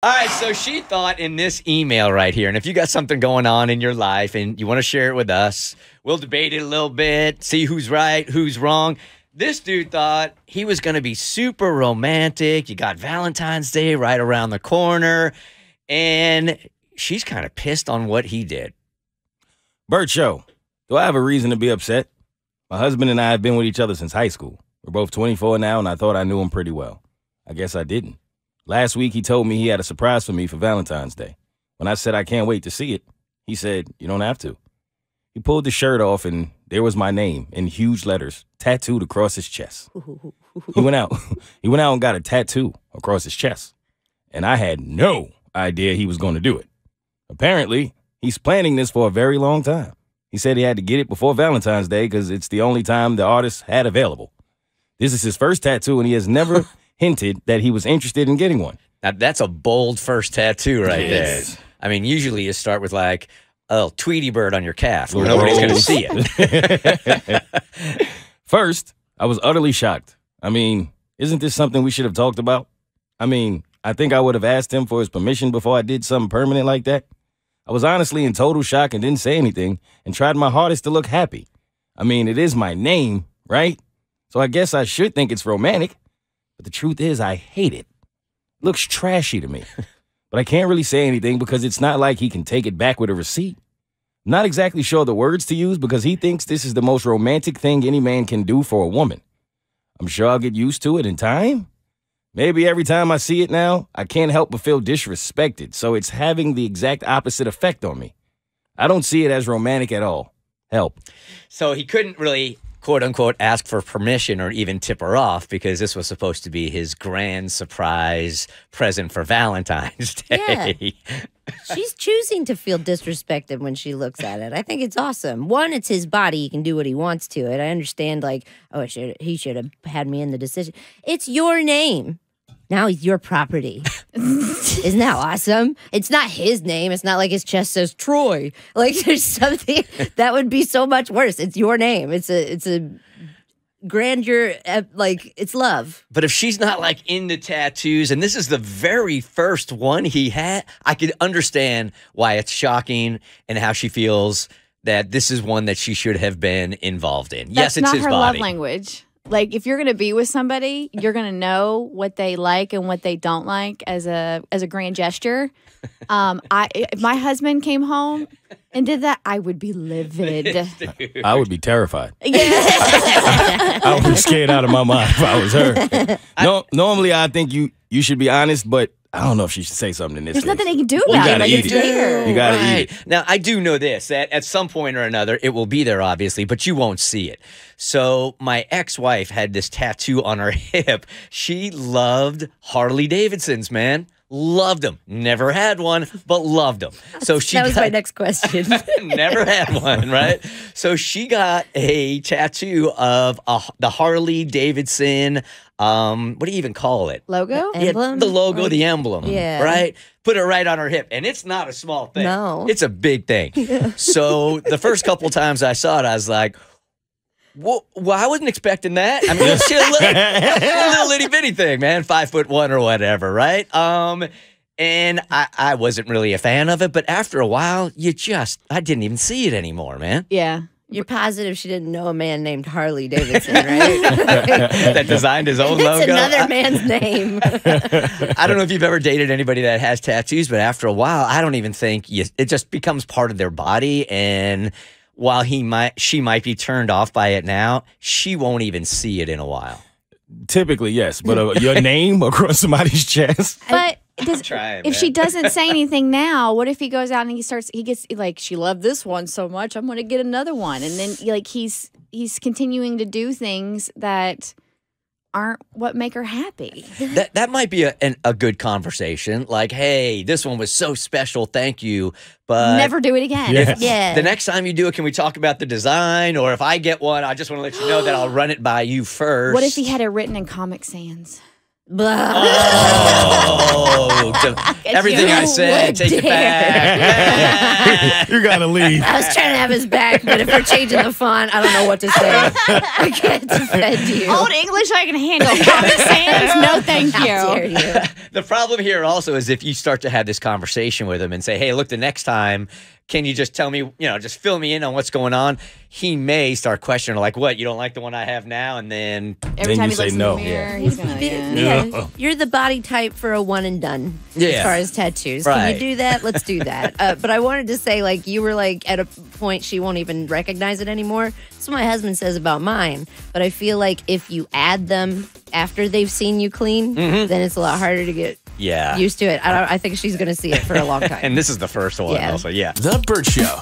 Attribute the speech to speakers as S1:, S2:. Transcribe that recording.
S1: All right, so she thought in this email right here, and if you got something going on in your life and you want to share it with us, we'll debate it a little bit, see who's right, who's wrong. This dude thought he was going to be super romantic. You got Valentine's Day right around the corner, and she's kind of pissed on what he did.
S2: Bert Show, do I have a reason to be upset? My husband and I have been with each other since high school. We're both 24 now, and I thought I knew him pretty well. I guess I didn't. Last week, he told me he had a surprise for me for Valentine's Day. When I said I can't wait to see it, he said, you don't have to. He pulled the shirt off, and there was my name in huge letters, tattooed across his chest. He went out and got a tattoo across his chest. And I had no idea he was going to do it. Apparently, he's planning this for a very long time. He said he had to get it before Valentine's Day because it's the only time the artist had available. This is his first tattoo, and he has never hinted that he was interested in getting one.
S1: Now, that's a bold first tattoo right there. I mean, usually you start with like a little Tweety bird on your calf where nobody's going to see it.
S2: First, I was utterly shocked. I mean, isn't this something we should have talked about? I mean, I think I would have asked him for his permission before I did something permanent like that. I was honestly in total shock and didn't say anything and tried my hardest to look happy. I mean, it is my name, right? So I guess I should think it's romantic. But the truth is, I hate it. It looks trashy to me. But I can't really say anything because it's not like he can take it back with a receipt. I'm not exactly sure the words to use because he thinks this is the most romantic thing any man can do for a woman. I'm sure I'll get used to it in time. Maybe every time I see it now, I can't help but feel disrespected, so it's having the exact opposite effect on me. I don't see it as romantic at all. Help.
S1: So he couldn't really, quote unquote, ask for permission or even tip her off because this was supposed to be his grand surprise present for Valentine's Day.
S3: Yeah. She's choosing to feel disrespected when she looks at it. I think it's awesome. One, it's his body. He can do what he wants to it. I understand, like, oh, he should have had me in the decision. It's your name. Now he's your property. Isn't that awesome? It's not his name. It's not like his chest says Troy. Like, there's something that would be so much worse. It's your name. It's a grandeur, like, it's love.
S1: But if she's not like into tattoos, and this is the very first one he had, I could understand why it's shocking and how she feels that this is one that she should have been involved in. Yes, it's his body.
S4: That's not her love language. Like, if you're going to be with somebody, you're going to know what they like and what they don't like as a grand gesture. If my husband came home and did that, I would be livid.
S2: I would be terrified.
S4: Yeah.
S2: I would be scared out of my mind if I was her. No, normally, I think you should be honest, but I don't know if she should say something in this
S4: There's
S2: case.
S4: nothing they can do about it. Like, it's there.
S2: You gotta eat it.
S1: Now, I do know this, that at some point or another, it will be there, obviously, but you won't see it. So my ex-wife had this tattoo on her hip. She loved Harley Davidsons, man. Loved them. Never had one, but loved them. So
S3: that was my next question.
S1: Never had one, right? So she got a tattoo of the Harley Davidson, what do you even call it?
S4: Logo?
S3: Emblem?
S1: Yeah, the logo, the emblem,
S3: Yeah.
S1: right? Put it right on her hip. And it's not a small thing.
S3: No.
S1: It's a big thing. So the first couple times I saw it, I was like, well, I wasn't expecting that. I mean, it's a little itty bitty thing, man. 5'1" or whatever, right? And I wasn't really a fan of it, but after a while, I didn't even see it anymore, man.
S4: Yeah.
S3: You're positive she didn't know a man named Harley Davidson, right?
S1: That designed his own logo.
S3: It's another man's name.
S1: I don't know if you've ever dated anybody that has tattoos, but after a while, I don't even think it just becomes part of their body. And while she might be turned off by it now, she won't even see it in a while.
S2: Typically, yes, but your name across somebody's chest.
S4: But
S1: If
S4: she doesn't say anything now, what if he goes out and he gets like, she loved this one so much, I'm going to get another one. And then like he's continuing to do things that aren't what make her happy.
S1: That might be a good conversation. Like, hey, this one was so special. Thank you. But
S4: never do it again.
S2: Yes.
S3: Yeah.
S1: the next time you do it, can we talk about the design? Or if I get one, I just want to let you know that I'll run it by you first.
S4: What if he had it written in Comic Sans?
S3: Blah.
S1: Everything I said, take it back.
S2: You gotta leave.
S3: I was trying to have his back, but if we're changing the font, I don't know what to say. I can't defend you.
S4: Old English I can handle. Common Sans, no thank you.
S3: How dare you?
S1: The problem here also is if you start to have this conversation with him and say, hey, look, the next time, can you just tell me, just fill me in on what's going on? He may start questioning, like, what, you don't like the one I have now? And then
S4: Every
S2: Then
S4: time
S2: you
S4: he
S2: say
S4: looks
S2: no.
S4: in the mirror, he's gonna,
S3: Yeah, you're the body type for a one and done
S1: Yeah.
S3: as far as tattoos. Can
S1: Right.
S3: you do that? Let's do that. But I wanted to say, like, you were like at a point she won't even recognize it anymore. That's what my husband says about mine. But I feel like if you add them after they've seen you clean, then it's a lot harder to get
S1: yeah.
S3: used to it. I think she's going to see it for a long time.
S1: And this is the first one
S3: Yeah.
S1: also, yeah.
S5: The Bert Show.